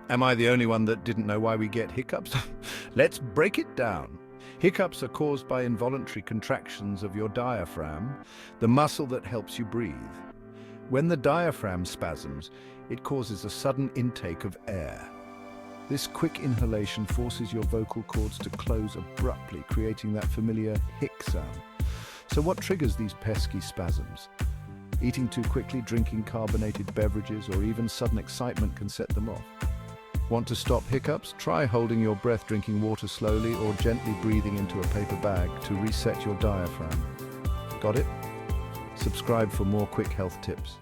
Am I the only one that didn't know why we get hiccups? Let's break it down. Hiccups are caused by involuntary contractions of your diaphragm, the muscle that helps you breathe. When the diaphragm spasms, it causes a sudden intake of air. This quick inhalation forces your vocal cords to close abruptly, creating that familiar hic sound. So what triggers these pesky spasms? Eating too quickly, drinking carbonated beverages, or even sudden excitement can set them off. Want to stop hiccups? Try holding your breath, drinking water slowly, or gently breathing into a paper bag to reset your diaphragm. Got it? Subscribe for more quick health tips.